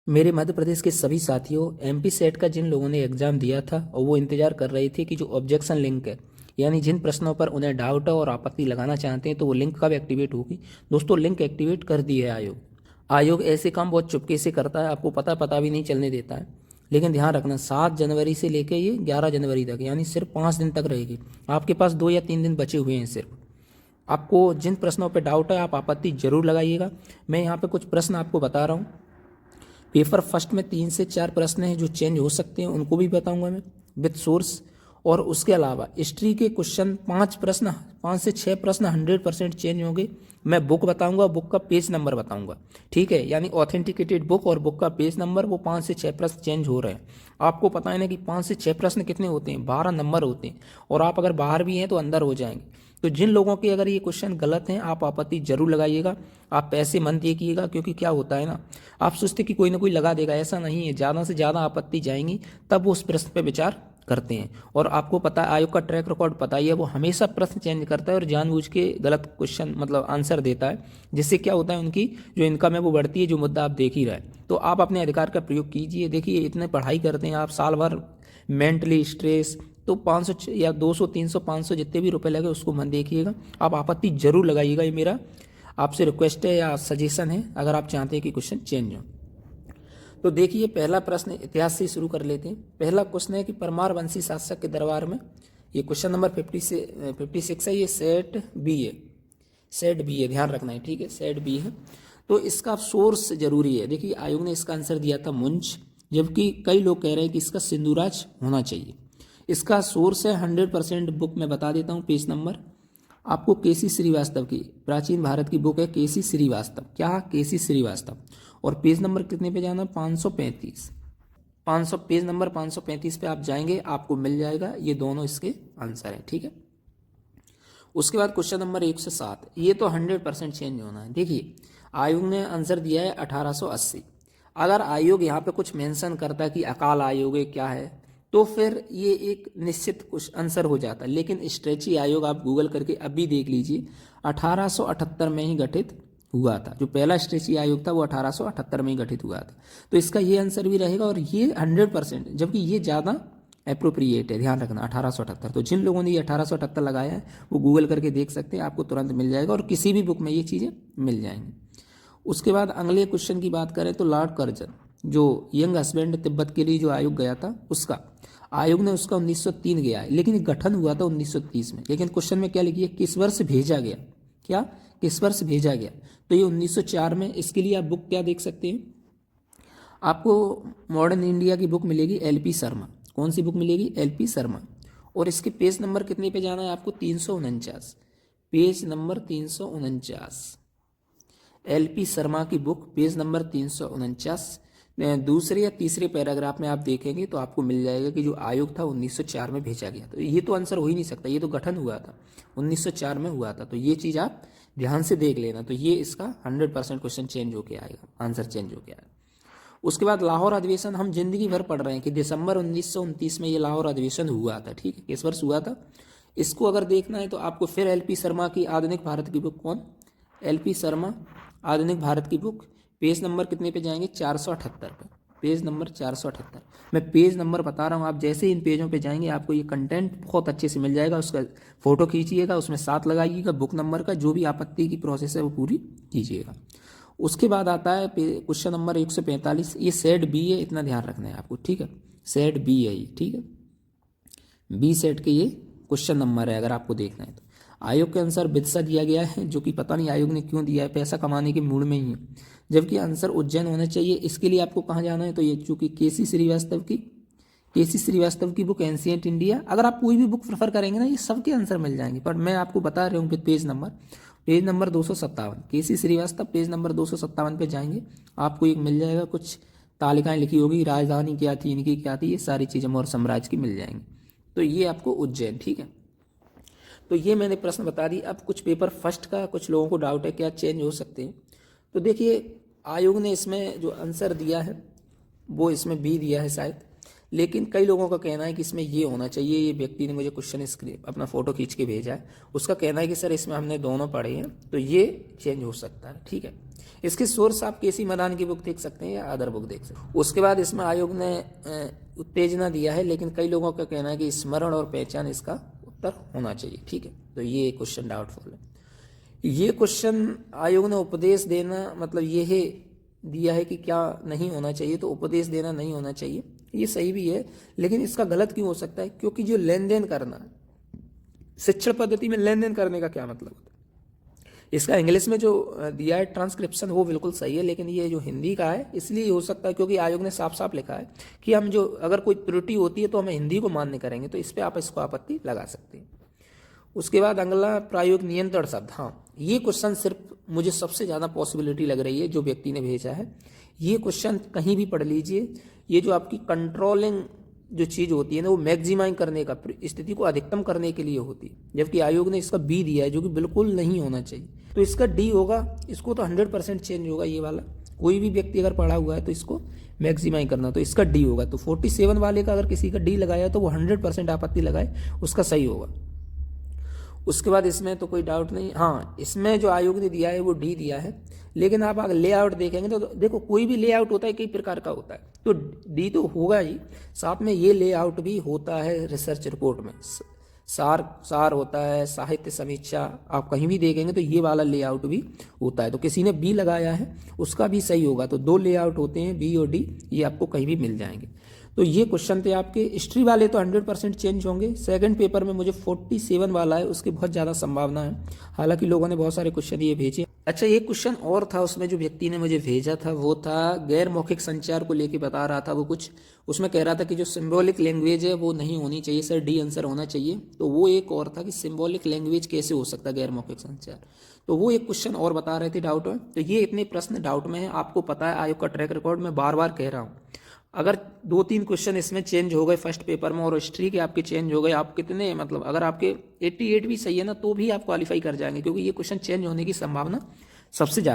मेरे मध्य प्रदेश के सभी साथियों, एमपी सेट का जिन लोगों ने एग्जाम दिया था और वो इंतजार कर रहे थे कि जो ऑब्जेक्शन लिंक है, यानी जिन प्रश्नों पर उन्हें डाउट है और आपत्ति लगाना चाहते हैं, तो वो लिंक कब एक्टिवेट होगी। दोस्तों, लिंक एक्टिवेट कर दी है आयोग। आयोग ऐसे काम बहुत चुपके से करता है, आपको पता भी नहीं चलने देता है। लेकिन ध्यान रखना, 7 जनवरी से लेकर ये 11 जनवरी तक, यानी सिर्फ 5 दिन तक रहेगी। आपके पास 2 या 3 दिन बचे हुए हैं सिर्फ। आपको जिन प्रश्नों पर डाउट है, आप आपत्ति जरूर लगाइएगा। मैं यहाँ पे कुछ प्रश्न आपको बता रहा हूँ। पेपर फर्स्ट में 3 से 4 प्रश्न हैं जो चेंज हो सकते हैं, उनको भी बताऊंगा मैं विद सोर्स। और उसके अलावा हिस्ट्री के क्वेश्चन 5 से 6 प्रश्न 100% चेंज होंगे। मैं बुक बताऊंगा, बुक का पेज नंबर बताऊंगा, ठीक है। यानी ऑथेंटिकेटेड बुक और बुक का पेज नंबर, वो 5 से 6 प्रश्न चेंज हो रहे हैं। आपको पता है ना कि 5 से 6 प्रश्न कितने होते हैं, 12 नंबर होते हैं। और आप अगर बाहर भी हैं तो अंदर हो जाएंगे। तो जिन लोगों के अगर ये क्वेश्चन गलत हैं, आप आपत्ति जरूर लगाइएगा। आप पैसे मत देखिएगा, क्योंकि क्या होता है ना, आप सोचते कि कोई ना कोई लगा देगा, ऐसा नहीं है। ज़्यादा से ज़्यादा आपत्ति जाएंगी, तब वो उस प्रश्न पर विचार करते हैं। और आपको पता है, आयोग का ट्रैक रिकॉर्ड पता ही है, वो हमेशा प्रश्न चेंज करता है और जानबूझ के गलत क्वेश्चन मतलब आंसर देता है, जिससे क्या होता है, उनकी जो इनकम है वो बढ़ती है, जो मुद्दा आप देख ही रहे हैं। तो आप अपने अधिकार का प्रयोग कीजिए। देखिए, इतने पढ़ाई करते हैं आप साल भर, मेंटली स्ट्रेस, तो 500 या 200 300 500 जितने भी रुपए लगे उसको मत देखिएगा। आप आपत्ति जरूर लगाइएगा। ये मेरा आपसे रिक्वेस्ट है या सजेशन है, अगर आप चाहते हैं कि क्वेश्चन चेंज हो। तो देखिए, पहला प्रश्न इतिहास से शुरू कर लेते हैं। पहला क्वेश्चन है कि परमार वंशी शासक के दरबार में, ये क्वेश्चन नंबर 56 है। ये सेट बी है, सेट बी है, ध्यान रखना है, ठीक है, सेट बी है। तो इसका सोर्स जरूरी है। देखिए, आयोग ने इसका आंसर दिया था मुंज, जबकि कई लोग कह रहे हैं कि इसका सिंधुराज होना चाहिए। इसका सोर्स है 100% बुक में बता देता हूँ। पेज नंबर आपको केसी श्रीवास्तव की, प्राचीन भारत की बुक है केसी श्रीवास्तव, क्या केसी श्रीवास्तव। और पेज नंबर कितने पे जाना, 535, 500 पेज नंबर 535 पे आप जाएंगे, आपको मिल जाएगा। ये दोनों इसके आंसर हैं, ठीक है। उसके बाद क्वेश्चन नंबर 107, ये तो 100% चेंज होना है। देखिए, आयोग ने आंसर दिया है 1880। अगर आयोग यहाँ पे कुछ मेंशन करता है कि अकाल आयोग क्या है, तो फिर ये एक निश्चित कुछ आंसर हो जाता है। लेकिन स्ट्रेची आयोग आप गूगल करके अभी देख लीजिए, 1878 में ही गठित हुआ था। जो पहला स्ट्रेची आयोग था वो 1878 में ही गठित हुआ था। तो इसका ये आंसर भी रहेगा, और ये 100%, जबकि ये ज़्यादा अप्रोप्रिएट है, ध्यान रखना 1878। तो जिन लोगों ने ये 1878 लगाया है वो गूगल करके देख सकते हैं, आपको तुरंत मिल जाएगा, और किसी भी बुक में ये चीज़ें मिल जाएंगी। उसके बाद अगले क्वेश्चन की बात करें तो लॉर्ड कर्जन, जो यंग हस्बैंड तिब्बत के लिए जो आयोग गया था, उसका आयोग ने उसका 1903 गया है, लेकिन गठन हुआ था 1930 में। लेकिन क्वेश्चन में क्या लिखिए, किस वर्ष भेजा गया, क्या किस वर्ष भेजा गया, तो ये 1904 में। इसके लिए आप बुक क्या देख सकते हैं, आपको मॉडर्न इंडिया की बुक मिलेगी, एलपी शर्मा। कौन सी बुक मिलेगी, एलपी शर्मा। और इसके पेज नंबर कितने पे जाना है आपको, 349, पेज नंबर 349, एलपी शर्मा की बुक, पेज नंबर 349। दूसरे या तीसरे पैराग्राफ में आप देखेंगे तो आपको मिल जाएगा कि जो आयोग था 1904 में भेजा गया। तो ये तो आंसर हो ही नहीं सकता, ये तो गठन हुआ था 1904 में हुआ था। तो ये चीज़ आप ध्यान से देख लेना। तो ये इसका 100% क्वेश्चन चेंज होके आएगा, आंसर चेंज होके आएगा। उसके बाद लाहौर अधिवेशन, हम जिंदगी भर पढ़ रहे हैं कि दिसंबर 1929 में ये लाहौर अधिवेशन हुआ था, ठीक है। किस वर्ष हुआ था, इसको अगर देखना है तो आपको फिर एलपी शर्मा की आधुनिक भारत की बुक, कौन, एलपी शर्मा आधुनिक भारत की बुक, पेज नंबर कितने पे जाएंगे, 478 पे, पेज नंबर 478। मैं पेज नंबर बता रहा हूँ, आप जैसे इन पेजों पे जाएंगे आपको ये कंटेंट बहुत अच्छे से मिल जाएगा। उसका फोटो खींचिएगा, उसमें साथ लगाइएगा बुक नंबर का, जो भी आपत्ति की प्रोसेस है वो पूरी कीजिएगा। उसके बाद आता है क्वेश्चन नंबर 145, ये सेट बी है, इतना ध्यान रखना है आपको, ठीक है। सेट बी है ये, ठीक है, बी सेट के ये क्वेश्चन नंबर है, अगर आपको देखना है तो। आयोग के अनुसार विदिशा दिया गया है, जो कि पता नहीं आयोग ने क्यों दिया है, पैसा कमाने के मूड में ही है। जबकि आंसर उज्जैन होना चाहिए। इसके लिए आपको कहाँ जाना है, तो ये चूंकि केसी श्रीवास्तव की बुक एंशिएंट इंडिया, अगर आप कोई भी बुक प्रेफर करेंगे ना, ये सबके आंसर मिल जाएंगे। पर मैं आपको बता रहा हूँ पेज नंबर 257, केसी श्रीवास्तव, पेज नंबर 257 पे जाएंगे, आपको एक मिल जाएगा, कुछ तालिकाएं लिखी होगी, राजधानी क्या थी, इनकी क्या थी, ये सारी चीज़ें और साम्राज्य की मिल जाएंगी। तो ये आपको उज्जैन, ठीक है। तो ये मैंने प्रश्न बता दी। अब कुछ पेपर फर्स्ट का कुछ लोगों को डाउट है क्या चेंज हो सकते हैं। तो देखिए, आयोग ने इसमें जो आंसर दिया है वो इसमें बी दिया है शायद, लेकिन कई लोगों का कहना है कि इसमें ये होना चाहिए। ये व्यक्ति ने मुझे क्वेश्चन स्क्रीन अपना फ़ोटो खींच के भेजा है, उसका कहना है कि सर इसमें हमने दोनों पढ़े हैं तो ये चेंज हो सकता है। ठीक है, इसके सोर्स आप केसी मदान की बुक देख सकते हैं या अदर बुक देख सकते हैं। उसके बाद इसमें आयोग ने उत्तेजना दिया है, लेकिन कई लोगों का कहना है कि स्मरण और पहचान इसका उत्तर होना चाहिए। ठीक है, तो ये क्वेश्चन डाउटफुल है। ये क्वेश्चन आयोग ने उपदेश देना मतलब ये है दिया है कि क्या नहीं होना चाहिए, तो उपदेश देना नहीं होना चाहिए, ये सही भी है। लेकिन इसका गलत क्यों हो सकता है? क्योंकि जो लेन देन करना, शिक्षण पद्धति में लेन देन करने का क्या मतलब होता है? इसका इंग्लिश में जो दिया है ट्रांसक्रिप्शन वो बिल्कुल सही है, लेकिन ये जो हिंदी का है इसलिए हो सकता है क्योंकि आयोग ने साफ साफ लिखा है कि हम जो अगर कोई त्रुटि होती है तो हम हिंदी को मान्य करेंगे, तो इस पर आप इसको आपत्ति लगा सकते हैं। उसके बाद अगला प्रायोगिक नियंत्रण शब्द। हाँ, ये क्वेश्चन सिर्फ मुझे सबसे ज़्यादा पॉसिबिलिटी लग रही है जो व्यक्ति ने भेजा है। ये क्वेश्चन कहीं भी पढ़ लीजिए, ये जो आपकी कंट्रोलिंग जो चीज़ होती है ना, वो मैक्सिमाइज करने का, स्थिति को अधिकतम करने के लिए होती है, जबकि आयोग ने इसका बी दिया है जो कि बिल्कुल नहीं होना चाहिए। तो इसका डी होगा, इसको तो 100% चेंज होगा। ये वाला कोई भी व्यक्ति अगर पढ़ा हुआ है तो इसको मैक्सिमाइज करना, तो इसका डी होगा। तो 47 वाले का अगर किसी का डी लगाया तो वो 100% आपत्ति लगाए, उसका सही होगा। उसके बाद इसमें तो कोई डाउट नहीं। हाँ, इसमें जो आयोग ने दिया है वो डी दिया है, लेकिन आप अगर लेआउट देखेंगे तो देखो कोई भी लेआउट होता है कई प्रकार का होता है, तो डी तो होगा ही, साथ में ये लेआउट भी होता है रिसर्च रिपोर्ट में। सार होता है, साहित्य समीक्षा, आप कहीं भी देखेंगे तो ये वाला लेआउट भी होता है। तो किसी ने बी लगाया है उसका भी सही होगा। तो 2 लेआउट होते हैं, बी और डी, ये आपको कहीं भी मिल जाएंगे। तो ये क्वेश्चन थे आपके। हिस्ट्री वाले तो 100% चेंज होंगे। सेकंड पेपर में मुझे 47 वाला है, उसकी बहुत ज़्यादा संभावना है, हालांकि लोगों ने बहुत सारे क्वेश्चन ये भेजे। अच्छा, एक क्वेश्चन और था उसमें जो व्यक्ति ने मुझे भेजा था, वो था गैर मौखिक संचार को लेके बता रहा था वो कुछ, उसमें कह रहा था कि जो सिंबॉलिक लैंग्वेज है वो नहीं होनी चाहिए सर, डी आंसर होना चाहिए। तो वो एक और था कि सिंबॉलिक लैंग्वेज कैसे हो सकता है गैर मौखिक संचार, तो वो एक क्वेश्चन और बता रहे थे डाउट में। तो ये इतने प्रश्न डाउट में है, आपको पता है आयोग का ट्रैक रिकॉर्ड, मैं बार बार कह रहा हूँ, अगर 2-3 क्वेश्चन इसमें चेंज हो गए फर्स्ट पेपर में और हिस्ट्री के आपके चेंज हो गए, आप कितने मतलब अगर आपके 88 भी सही है ना तो भी आप क्वालिफाई कर जाएंगे, क्योंकि ये क्वेश्चन चेंज होने की संभावना सबसे ज़्यादा